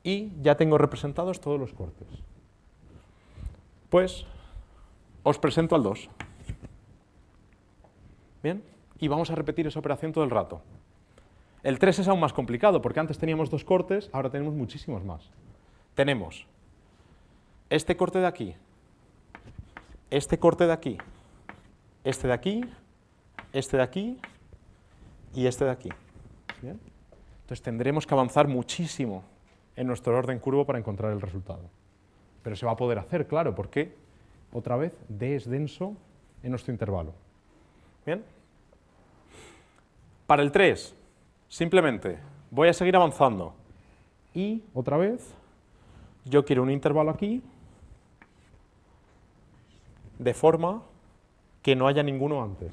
y ya tengo representados todos los cortes. Pues os presento al 2. ¿Bien? Y vamos a repetir esa operación todo el rato. El 3 es aún más complicado porque antes teníamos 2 cortes, ahora tenemos muchísimos más. Tenemos este corte de aquí, este corte de aquí, este de aquí, este de aquí y este de aquí. ¿Bien? Entonces tendremos que avanzar muchísimo en nuestro orden curvo para encontrar el resultado. Pero se va a poder hacer, claro, porque otra vez D es denso en nuestro intervalo. ¿Bien? Para el 3, simplemente voy a seguir avanzando y otra vez yo quiero un intervalo aquí de forma que no haya ninguno antes.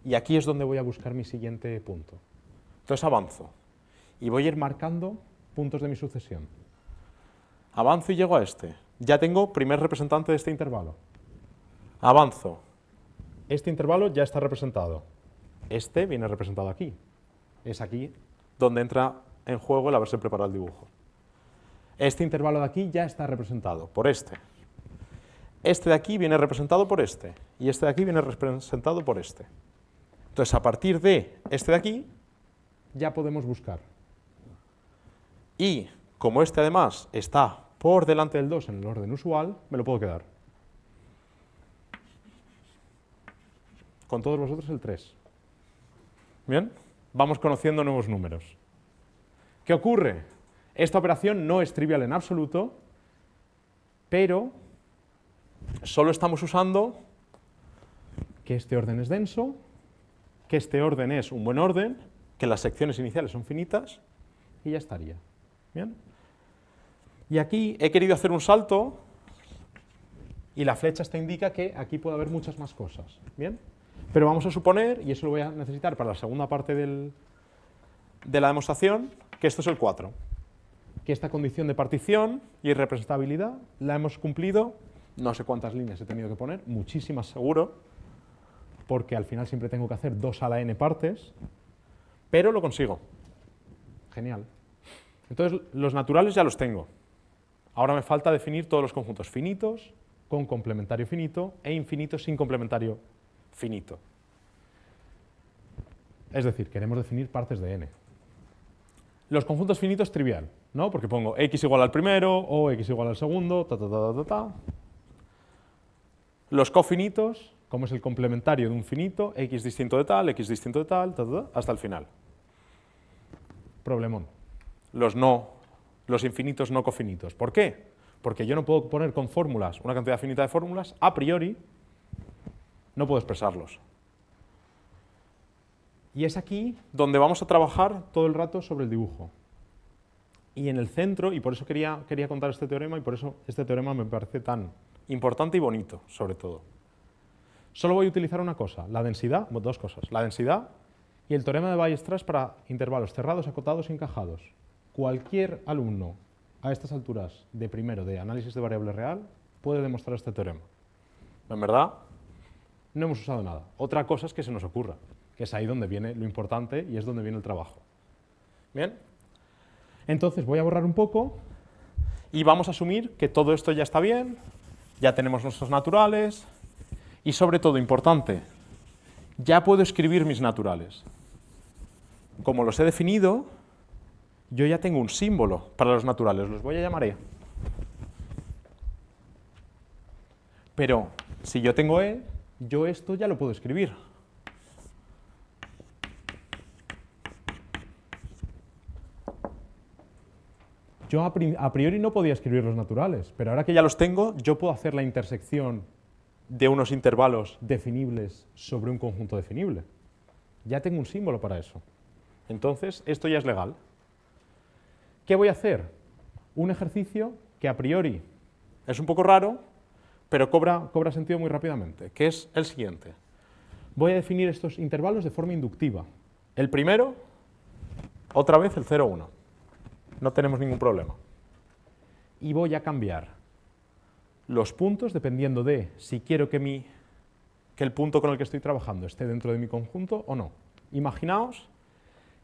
Y aquí es donde voy a buscar mi siguiente punto. Entonces avanzo y voy a ir marcando puntos de mi sucesión. Avanzo y llego a este. Ya tengo primer representante de este intervalo. Avanzo. Este intervalo ya está representado. Este viene representado aquí. Es aquí donde entra en juego el haberse preparado el dibujo. Este intervalo de aquí ya está representado por este. Este de aquí viene representado por este. Y este de aquí viene representado por este. Entonces, a partir de este de aquí, ya podemos buscar. Y como este además está por delante del 2 en el orden usual, me lo puedo quedar. Con todos vosotros el 3. ¿Bien? Vamos conociendo nuevos números. ¿Qué ocurre? Esta operación no es trivial en absoluto, pero solo estamos usando que este orden es denso, que este orden es un buen orden, que las secciones iniciales son finitas, y ya estaría. ¿Bien? Y aquí he querido hacer un salto, y la flecha esta indica que aquí puede haber muchas más cosas. ¿Bien? Pero vamos a suponer, y eso lo voy a necesitar para la segunda parte de la demostración, que esto es el 4. Que esta condición de partición y representabilidad la hemos cumplido, no sé cuántas líneas he tenido que poner, muchísimas seguro, porque al final siempre tengo que hacer 2 a la n partes, pero lo consigo. Genial. Entonces, los naturales ya los tengo. Ahora me falta definir todos los conjuntos finitos, con complementario finito, e infinitos sin complementario finito. Es decir, queremos definir partes de n. Los conjuntos finitos trivial, ¿no? Porque pongo x igual al primero, o x igual al segundo, ta, ta, ta, ta, ta. Los cofinitos, como es el complementario de un finito, x distinto de tal, x distinto de tal, ta, ta, ta, hasta el final. Problemón. Los infinitos no cofinitos. ¿Por qué? Porque yo no puedo poner con fórmulas, una cantidad finita de fórmulas, a priori, no puedo expresarlos. Y es aquí donde vamos a trabajar todo el rato sobre el dibujo. Y en el centro, y por eso quería contar este teorema, y por eso este teorema me parece tan importante y bonito, sobre todo. Solo voy a utilizar una cosa, la densidad, dos cosas, la densidad y el teorema de Weierstrass para intervalos cerrados, acotados y encajados. Cualquier alumno a estas alturas de primero de análisis de variable real puede demostrar este teorema. En verdad, no hemos usado nada. Otra cosa es que se nos ocurra, que es ahí donde viene lo importante y es donde viene el trabajo. ¿Bien? Entonces voy a borrar un poco y vamos a asumir que todo esto ya está bien, ya tenemos nuestros naturales y sobre todo, importante, ya puedo escribir mis naturales. Como los he definido, yo ya tengo un símbolo para los naturales, los voy a llamar E. Pero si yo tengo E, yo esto ya lo puedo escribir. Yo a priori no podía escribir los naturales, pero ahora que ya los tengo, yo puedo hacer la intersección de unos intervalos definibles sobre un conjunto definible. Ya tengo un símbolo para eso. Entonces, esto ya es legal. ¿Qué voy a hacer? Un ejercicio que a priori es un poco raro, pero cobra sentido muy rápidamente, que es el siguiente. Voy a definir estos intervalos de forma inductiva. El primero, otra vez el 0, 1. No tenemos ningún problema. Y voy a cambiar los puntos dependiendo de si quiero que el punto con el que estoy trabajando esté dentro de mi conjunto o no. Imaginaos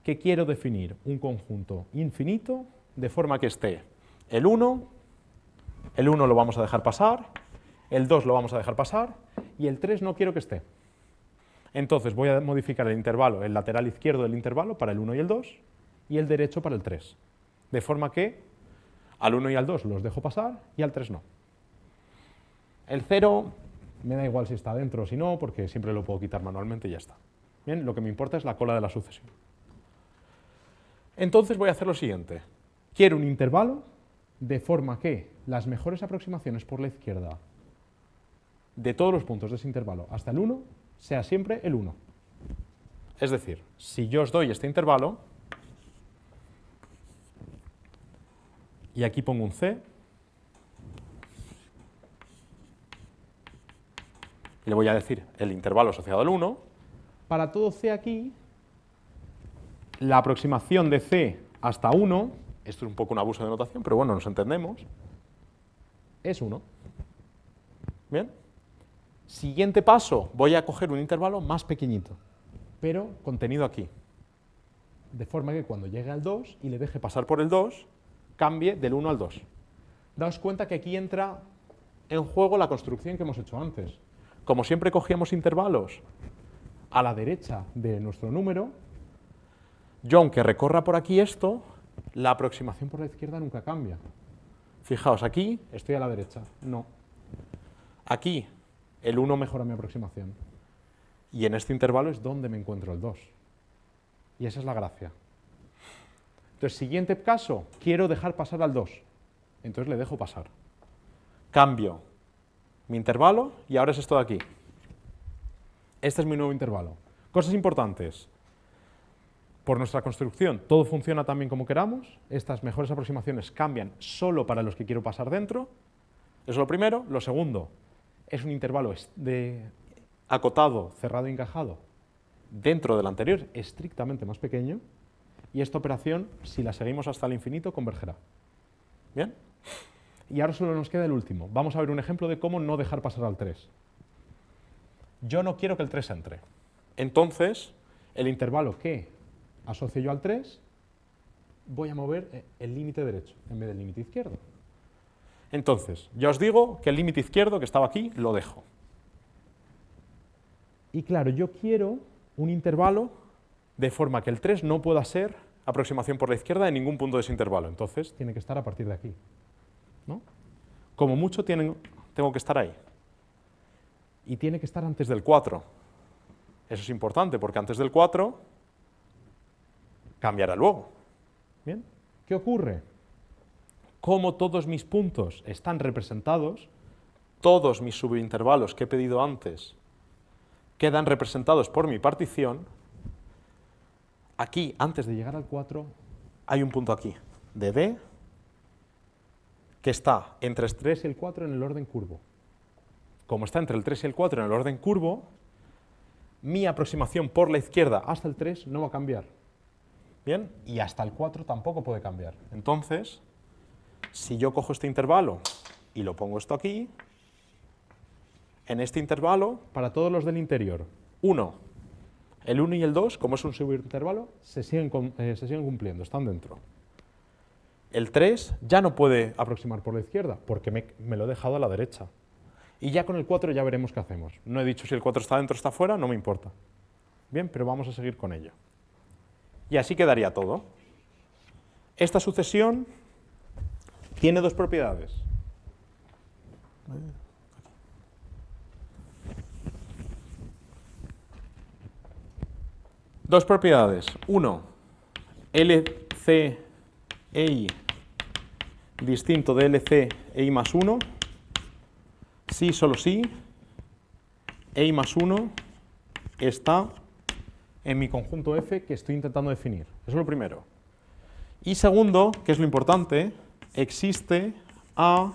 que quiero definir un conjunto infinito de forma que esté el 1 lo vamos a dejar pasar, el 2 lo vamos a dejar pasar y el 3 no quiero que esté. Entonces voy a modificar el intervalo, el lateral izquierdo del intervalo para el 1 y el 2 y el derecho para el 3. De forma que al 1 y al 2 los dejo pasar y al 3 no. El 0 me da igual si está dentro o si no, porque siempre lo puedo quitar manualmente y ya está. Bien, lo que me importa es la cola de la sucesión. Entonces voy a hacer lo siguiente. Quiero un intervalo de forma que las mejores aproximaciones por la izquierda de todos los puntos de ese intervalo hasta el 1 sea siempre el 1. Es decir, si yo os doy este intervalo, y aquí pongo un C, y le voy a decir el intervalo asociado al 1, para todo C aquí, la aproximación de C hasta 1, esto es un poco un abuso de notación, pero bueno, nos entendemos, es 1. ¿Bien? Siguiente paso, voy a coger un intervalo más pequeñito, pero contenido aquí. De forma que cuando llegue al 2 y le deje pasar por el 2, cambie del 1 al 2. Daos cuenta que aquí entra en juego la construcción que hemos hecho antes. Como siempre cogíamos intervalos a la derecha de nuestro número, yo aunque recorra por aquí esto, la aproximación por la izquierda nunca cambia. Fijaos, aquí estoy a la derecha, no. Aquí el 1 mejora mi aproximación. Y en este intervalo es donde me encuentro el 2. Y esa es la gracia. Entonces, siguiente caso, quiero dejar pasar al 2. Entonces le dejo pasar. Cambio mi intervalo y ahora es esto de aquí. Este es mi nuevo intervalo. Cosas importantes. Por nuestra construcción, todo funciona tan bien como queramos. Estas mejores aproximaciones cambian solo para los que quiero pasar dentro. Eso es lo primero. Lo segundo, es un intervalo acotado, cerrado y encajado dentro del anterior, estrictamente más pequeño. Y esta operación, si la seguimos hasta el infinito, convergerá. ¿Bien? Y ahora solo nos queda el último. Vamos a ver un ejemplo de cómo no dejar pasar al 3. Yo no quiero que el 3 entre. Entonces, el intervalo que asocio yo al 3, voy a mover el límite derecho en vez del límite izquierdo. Entonces, ya os digo que el límite izquierdo que estaba aquí lo dejo. Y claro, yo quiero un intervalo de forma que el 3 no pueda ser aproximación por la izquierda en ningún punto de ese intervalo. Entonces, tiene que estar a partir de aquí, ¿no? Como mucho tengo que estar ahí. Y tiene que estar antes del 4. Eso es importante, porque antes del 4 cambiará luego. ¿Bien? ¿Qué ocurre? Como todos mis puntos están representados, todos mis subintervalos que he pedido antes quedan representados por mi partición, aquí, antes de llegar al 4, hay un punto aquí, de D, que está entre el 3 y el 4 en el orden curvo. Como está entre el 3 y el 4 en el orden curvo, mi aproximación por la izquierda hasta el 3 no va a cambiar. ¿Bien? Y hasta el 4 tampoco puede cambiar. Entonces, si yo cojo este intervalo y lo pongo esto aquí, en este intervalo, para todos los del interior, el 1 y el 2, como es un subintervalo, se siguen cumpliendo, están dentro. El 3 ya no puede aproximar por la izquierda, porque me lo he dejado a la derecha. Y ya con el 4 ya veremos qué hacemos. No he dicho si el 4 está dentro o está fuera, no me importa. Bien, pero vamos a seguir con ello. Y así quedaría todo. Esta sucesión tiene dos propiedades. Dos propiedades. Uno, LC EI distinto de LC EI más 1. Sí, solo sí. E más 1 está en mi conjunto F que estoy intentando definir. Eso es lo primero. Y segundo, que es lo importante, existe A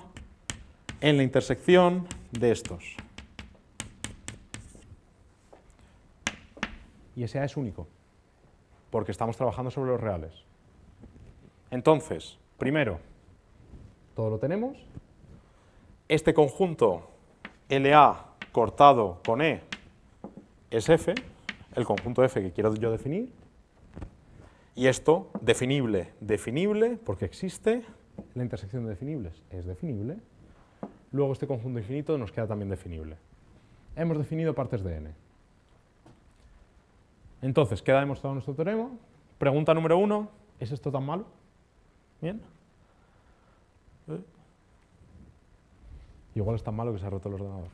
en la intersección de estos. Y ese A es único, porque estamos trabajando sobre los reales. Entonces, primero, todo lo tenemos. Este conjunto LA cortado con E es F, el conjunto F que quiero yo definir. Y esto, definible, definible, porque existe. La intersección de definibles es definible. Luego este conjunto infinito nos queda también definible. Hemos definido partes de n. Entonces, queda demostrado nuestro teorema. Pregunta número 1, ¿es esto tan malo? ¿Bien? Igual es tan malo que se ha roto el ordenador.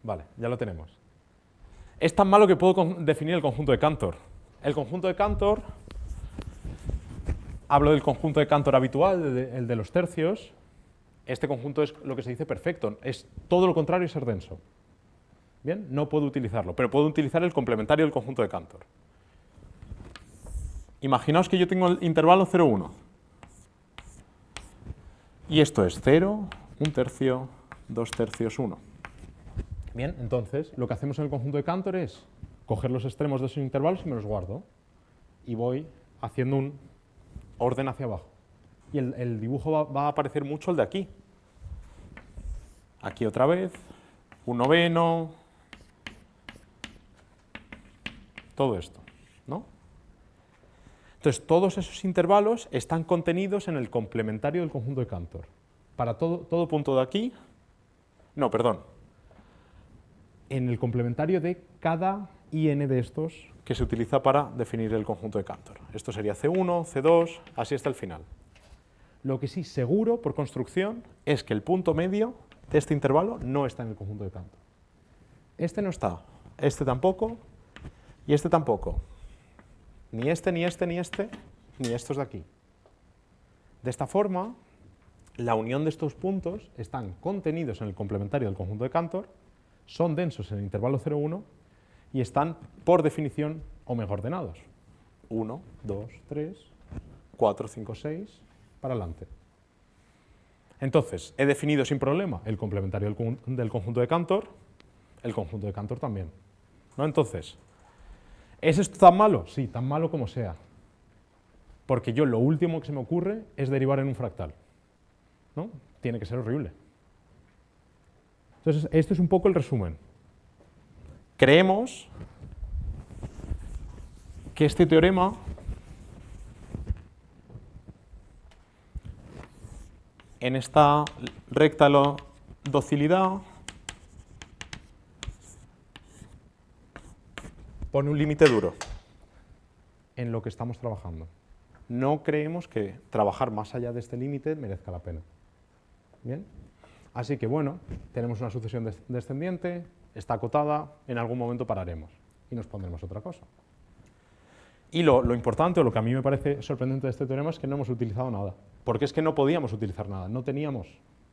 Vale, ya lo tenemos. Es tan malo que puedo definir el conjunto de Cantor. El conjunto de Cantor, hablo del conjunto de Cantor habitual, el de los tercios. Este conjunto es lo que se dice perfecto, es todo lo contrario y ser denso. Bien, no puedo utilizarlo, pero puedo utilizar el complementario del conjunto de Cantor. Imaginaos que yo tengo el intervalo 0, 1. Y esto es 0, 1 tercio, 2 tercios, 1. Bien, entonces lo que hacemos en el conjunto de Cantor es coger los extremos de esos intervalos y me los guardo. Y voy haciendo un orden hacia abajo. Y el dibujo va a aparecer mucho el de aquí. Aquí otra vez, 1 noveno, todo esto, ¿no? Entonces, todos esos intervalos están contenidos en el complementario del conjunto de Cantor. Para todo punto de aquí, no, perdón, en el complementario de cada IN de estos que se utiliza para definir el conjunto de Cantor. Esto sería C1, C2, así hasta el final. Lo que sí seguro, por construcción, es que el punto medio de este intervalo no está en el conjunto de Cantor. Este no está, este tampoco, y este tampoco. Ni este, ni este, ni este, ni estos de aquí. De esta forma, la unión de estos puntos están contenidos en el complementario del conjunto de Cantor, son densos en el intervalo 0, 1 y están, por definición, omega ordenados. 1, 2, 3, 4, 5, 6, para adelante. Entonces, he definido sin problema el complementario del conjunto de Cantor, el conjunto de Cantor también. ¿No? Entonces, ¿es esto tan malo? Sí, tan malo como sea. Porque yo lo último que se me ocurre es derivar en un fractal. ¿No? Tiene que ser horrible. Entonces, este es un poco el resumen. Creemos que este teorema en esta recta docilidad pone un límite duro en lo que estamos trabajando. No creemos que trabajar más allá de este límite merezca la pena. ¿Bien? Así que bueno, tenemos una sucesión descendiente, está acotada, en algún momento pararemos y nos pondremos otra cosa. Y lo importante, o lo que a mí me parece sorprendente de este teorema, es que no hemos utilizado nada. Porque es que no podíamos utilizar nada, no teníamos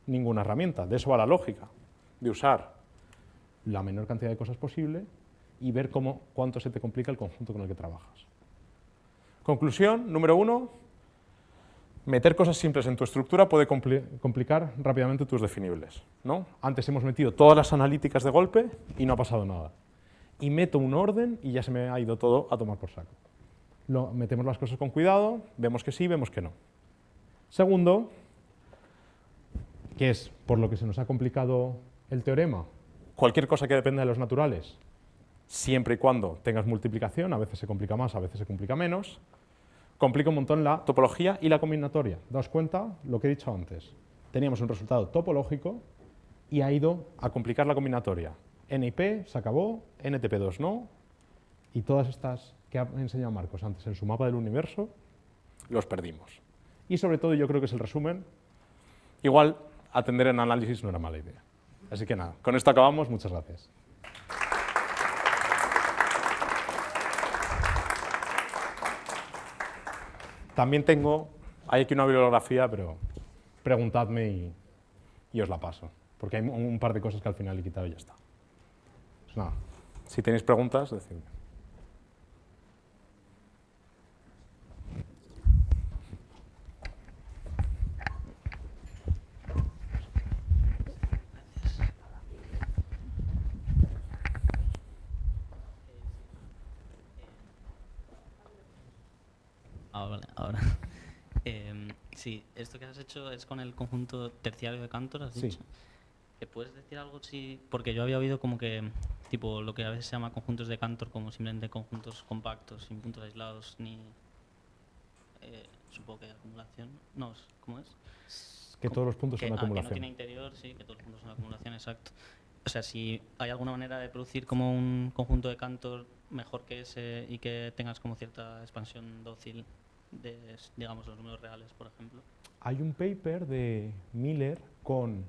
ninguna herramienta. De eso va la lógica, de usar la menor cantidad de cosas posible y ver cuánto se te complica el conjunto con el que trabajas. Conclusión, número 1, meter cosas simples en tu estructura puede complicar rápidamente tus definibles, ¿no? Antes hemos metido todas las analíticas de golpe y no ha pasado nada. Y meto un orden y ya se me ha ido todo a tomar por saco. Metemos las cosas con cuidado, vemos que sí, vemos que no. Segundo, que es por lo que se nos ha complicado el teorema, cualquier cosa que dependa de los naturales, siempre y cuando tengas multiplicación, a veces se complica más, a veces se complica menos, complica un montón la topología y la combinatoria. Daos cuenta lo que he dicho antes. Teníamos un resultado topológico y ha ido a complicar la combinatoria. NIP se acabó, NTP2 no, y todas estas que ha enseñado Marcos antes en su mapa del universo, los perdimos. Y sobre todo, yo creo que es el resumen, igual atender en análisis no era mala idea. Así que nada, con esto acabamos, muchas gracias. También hay aquí una bibliografía, pero preguntadme y os la paso, porque hay un par de cosas que al final he quitado y ya está. Pues nada, si tenéis preguntas, decidme. Vale, ahora. Sí, esto que has hecho es con el conjunto terciario de Cantor, has Sí. dicho. ¿Te puedes decir algo? Sí, porque yo había oído como que, tipo, lo que a veces se llama conjuntos de Cantor, como simplemente conjuntos compactos, sin puntos aislados, ni. Supongo que acumulación. No, ¿cómo es? Que todos los puntos son Que no acumulación. tiene interior, sí, que todos los puntos son acumulación, exacto. O sea, si hay alguna manera de producir como un conjunto de Cantor mejor que ese y que tengas como cierta expansión dócil de, digamos, los números reales, por ejemplo. Hay un paper de Miller con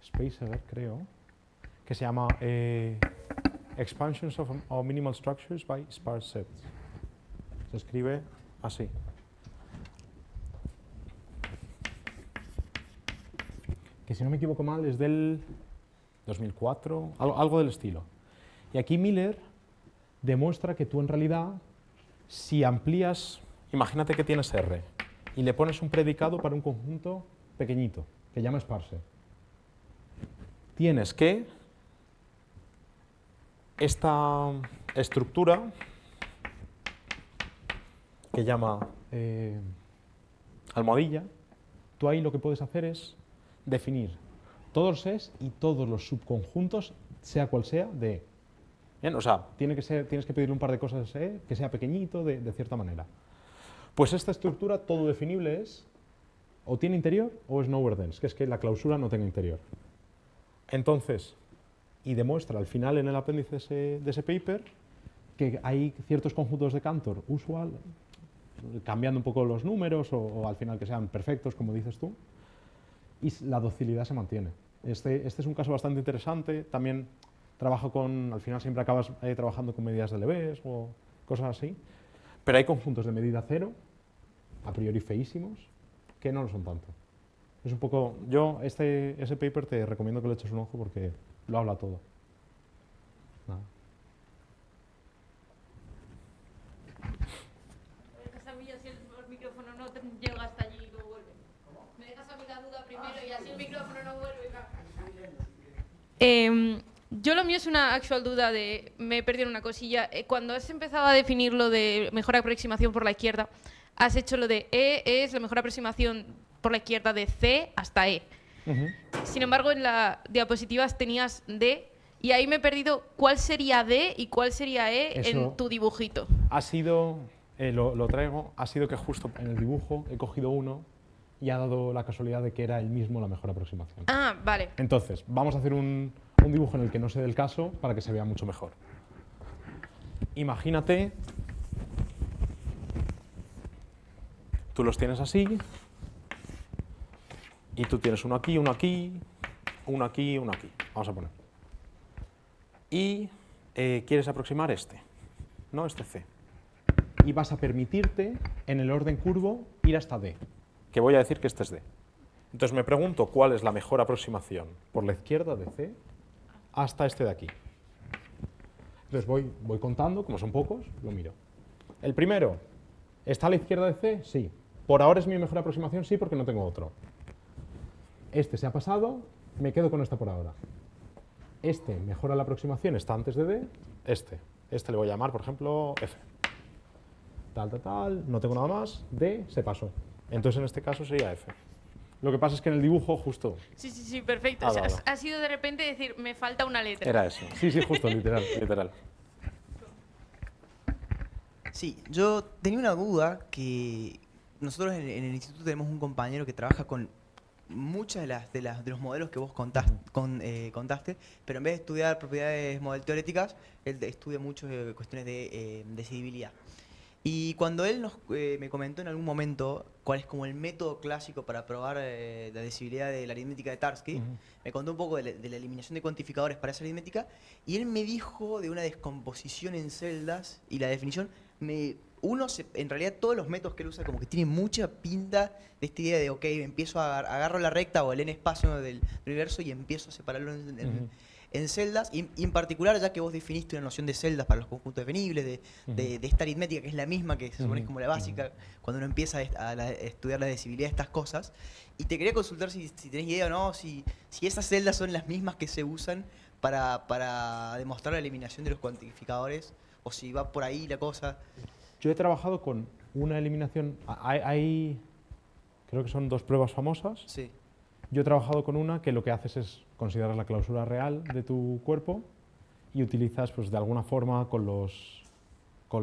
Spacer, creo, que se llama Expansions of Minimal Structures by Sparse Sets. Se escribe así. Que si no me equivoco mal es del 2004, algo del estilo. Y aquí Miller demuestra que tú en realidad, si amplías, imagínate que tienes R, y le pones un predicado para un conjunto pequeñito, que llama sparse, tienes que esta estructura, que llama almohadilla, tú ahí lo que puedes hacer es definir todos los sets y todos los subconjuntos, sea cual sea, de E. Bien, o sea, tienes que pedirle un par de cosas a E, que sea pequeñito de cierta manera. Pues esta estructura, todo definible es, o tiene interior o es nowhere dense, que es que la clausura no tenga interior. Entonces, y demuestra al final en el apéndice de ese paper que hay ciertos conjuntos de Cantor usual, cambiando un poco los números o al final que sean perfectos, como dices tú, y la docilidad se mantiene. Este es un caso bastante interesante. También trabajo con, al final siempre acabas trabajando con medidas de Lebesgue o cosas así, pero hay conjuntos de medida cero, a priori feísimos, que no lo son tanto. Es un poco, ese paper te recomiendo que le eches un ojo porque lo habla todo. Nada. Me dejas a mí así el micrófono no llega hasta allí y luego vuelve. Me dejas a mí la duda primero y así el micrófono no vuelve. Yo lo mío es una actual duda de, me he perdido una cosilla. Cuando has empezado a definir lo de mejor aproximación por la izquierda, has hecho lo de E es la mejor aproximación por la izquierda de C hasta E. Sin embargo, en la diapositivas tenías D y ahí me he perdido cuál sería D y cuál sería E Eso en tu dibujito. ha sido, lo traigo, ha sido que justo en el dibujo he cogido uno y ha dado la casualidad de que era el mismo la mejor aproximación. Ah, vale. Entonces, vamos a hacer un dibujo en el que no se dé el caso para que se vea mucho mejor. Imagínate, tú los tienes así, y tú tienes uno aquí, uno aquí, uno aquí, uno aquí. Vamos a poner. Y quieres aproximar este, ¿no? Este C. Y vas a permitirte, en el orden curvo, ir hasta D, que voy a decir que este es D. Entonces me pregunto cuál es la mejor aproximación por la izquierda de C hasta este de aquí. Entonces voy contando, como son pocos, lo miro. El primero, ¿está a la izquierda de C? Sí. ¿Por ahora es mi mejor aproximación? Sí, porque no tengo otro. Este se ha pasado, me quedo con esta por ahora. Este mejora la aproximación, está antes de D. Este le voy a llamar, por ejemplo, F. Tal, no tengo nada más. D se pasó. Entonces en este caso sería F. Lo que pasa es que en el dibujo justo... Sí, perfecto. O sea, ha sido de repente decir, me falta una letra. Era eso. Sí, justo, literal. Sí, yo tenía una duda que nosotros en el instituto tenemos un compañero que trabaja con muchas de los modelos que vos contaste, pero en vez de estudiar propiedades model teoréticas, él estudia mucho cuestiones de decidibilidad. Y cuando él me comentó en algún momento cuál es como el método clásico para probar la decidibilidad de la aritmética de Tarski, me contó un poco de la eliminación de cuantificadores para esa aritmética, y él me dijo de una descomposición en celdas, y la definición, en realidad todos los métodos que él usa como que tienen mucha pinta de esta idea de, ok, agarro la recta o el n espacio del universo y empiezo a separarlo en celdas, y en particular ya que vos definiste una noción de celdas para los conjuntos definibles, de esta aritmética que es la misma, que se supone que es como la básica, cuando uno empieza a estudiar la decibilidad de estas cosas, y te quería consultar si tenés idea o no, si esas celdas son las mismas que se usan para demostrar la eliminación de los cuantificadores, o si va por ahí la cosa. Yo he trabajado con una eliminación, creo que son 2 pruebas famosas. Sí. Yo he trabajado con una que lo que haces es considerar la clausura real de tu cuerpo y utilizas, pues, de alguna forma, con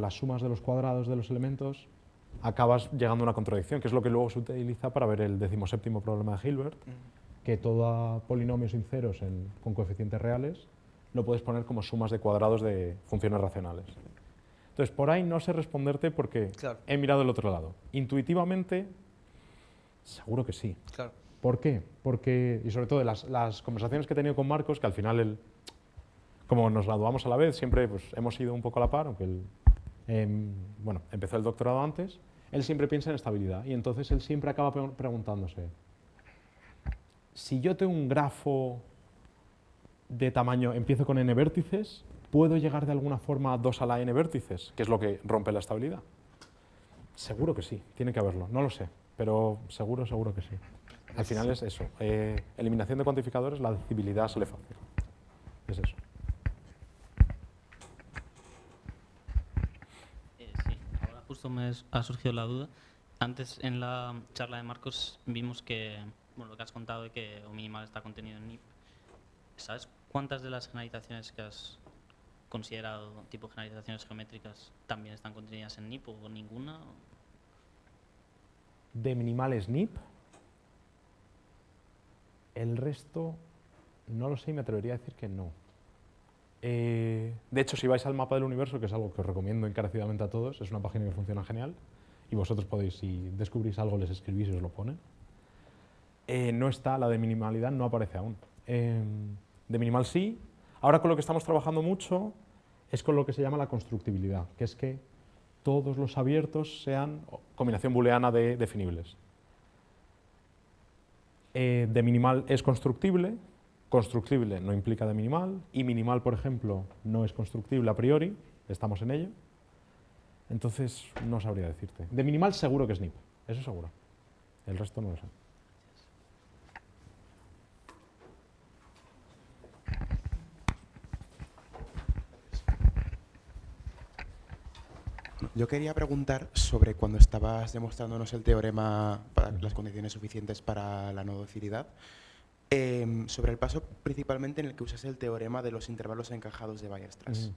las sumas de los cuadrados de los elementos, acabas llegando a una contradicción, que es lo que luego se utiliza para ver el 17º problema de Hilbert, que todo polinomio sin ceros con coeficientes reales lo puedes poner como sumas de cuadrados de funciones racionales. Entonces, por ahí no sé responderte porque Claro. he mirado el otro lado. Intuitivamente, seguro que sí. Claro. ¿Por qué? Porque, y sobre todo de las conversaciones que he tenido con Marcos, que al final, como nos graduamos a la vez, siempre pues, hemos ido un poco a la par, aunque él empezó el doctorado antes, él siempre piensa en estabilidad y entonces él siempre acaba preguntándose, si yo tengo un grafo de tamaño, empiezo con n vértices, ¿puedo llegar de alguna forma a 2 a la n vértices? Que es lo que rompe la estabilidad. Seguro que sí, tiene que haberlo, no lo sé, pero seguro que sí. Al final es eso, eliminación de cuantificadores, la decibilidad sale fácil. Es eso. Sí, ahora justo me ha surgido la duda. Antes en la charla de Marcos vimos que, bueno, lo que has contado de que O minimal está contenido en NIP. ¿Sabes cuántas de las generalizaciones que has considerado, tipo generalizaciones geométricas, también están contenidas en NIP o ninguna? De minimal SNP, el resto no lo sé y me atrevería a decir que no. De hecho, si vais al mapa del universo, que es algo que os recomiendo encarecidamente a todos, es una página que funciona genial y vosotros podéis, si descubrís algo, les escribís y os lo pone. No está, la de minimalidad no aparece aún. De minimal sí. Ahora con lo que estamos trabajando mucho es con lo que se llama la constructibilidad, que es que todos los abiertos sean combinación booleana de definibles. De minimal es constructible no implica de minimal, y minimal, por ejemplo, no es constructible a priori, estamos en ello. Entonces, no sabría decirte. De minimal seguro que es NIP, eso seguro. El resto no lo sé. Yo quería preguntar sobre cuando estabas demostrándonos el teorema para las condiciones suficientes para la no docilidad, sobre el paso principalmente en el que usas el teorema de los intervalos encajados de Weierstrass.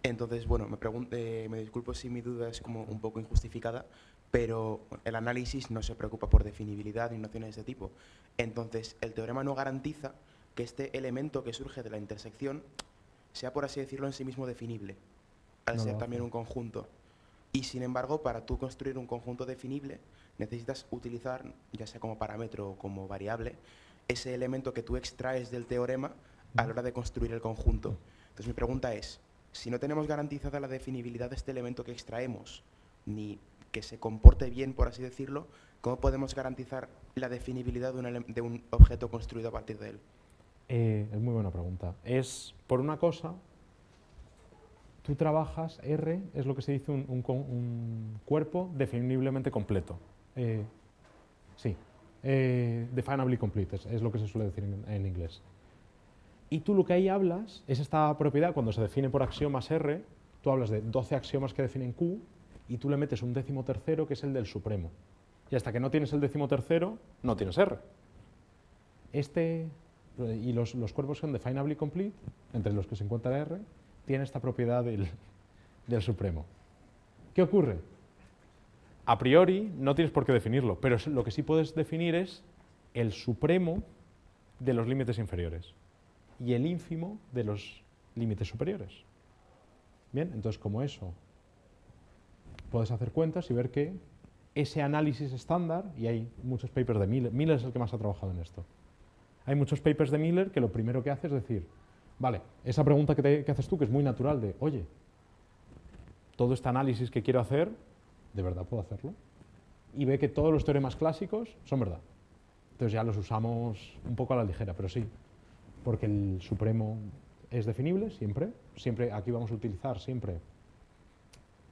Entonces, bueno, me disculpo si mi duda es como un poco injustificada, pero el análisis no se preocupa por definibilidad ni nociones de ese tipo. Entonces, el teorema no garantiza que este elemento que surge de la intersección sea, por así decirlo, en sí mismo definible, al ser también un conjunto. Y sin embargo, para tú construir un conjunto definible, necesitas utilizar, ya sea como parámetro o como variable, ese elemento que tú extraes del teorema a la hora de construir el conjunto. Entonces mi pregunta es, si no tenemos garantizada la definibilidad de este elemento que extraemos, ni que se comporte bien, por así decirlo, ¿cómo podemos garantizar la definibilidad de un objeto construido a partir de él? Es muy buena pregunta. Es, por una cosa, tú trabajas, R es lo que se dice un cuerpo definiblemente completo. Sí, definably complete, es lo que se suele decir en inglés. Y tú lo que ahí hablas es esta propiedad, cuando se define por axiomas R, tú hablas de 12 axiomas que definen Q, y tú le metes un 13º que es el del supremo. Y hasta que no tienes el 13º, no tienes R. Y los cuerpos son definably complete, entre los que se encuentra R, tiene esta propiedad del supremo. ¿Qué ocurre? A priori no tienes por qué definirlo, pero lo que sí puedes definir es el supremo de los límites inferiores y el ínfimo de los límites superiores. Bien, entonces como eso puedes hacer cuentas y ver que ese análisis estándar, y hay muchos papers de Miller, Miller es el que más ha trabajado en esto, hay muchos papers de Miller que lo primero que hace es decir, vale, esa pregunta que haces tú, que es muy natural, de, oye, todo este análisis que quiero hacer, ¿de verdad puedo hacerlo? Y ve que todos los teoremas clásicos son verdad. Entonces ya los usamos un poco a la ligera, pero sí, porque el supremo es definible siempre. Aquí vamos a utilizar siempre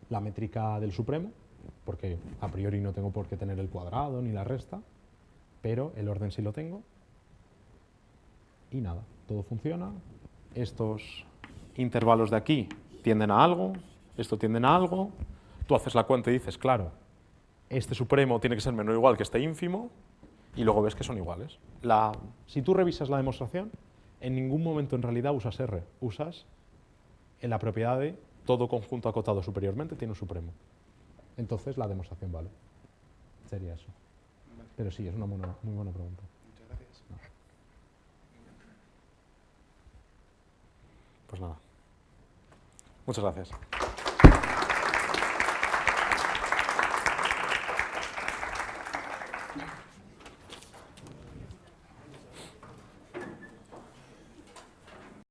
la métrica del supremo, porque a priori no tengo por qué tener el cuadrado ni la resta, pero el orden sí lo tengo. Y nada, todo funciona. Estos intervalos de aquí tienden a algo, esto tienden a algo. Tú haces la cuenta y dices, claro, este supremo tiene que ser menor o igual que este ínfimo, y luego ves que son iguales. Si tú revisas la demostración, en ningún momento en realidad usas R, usas en la propiedad de todo conjunto acotado superiormente tiene un supremo. Entonces la demostración vale. Sería eso. Pero sí, es una muy buena pregunta. Muchas gracias. Pues nada. Muchas gracias.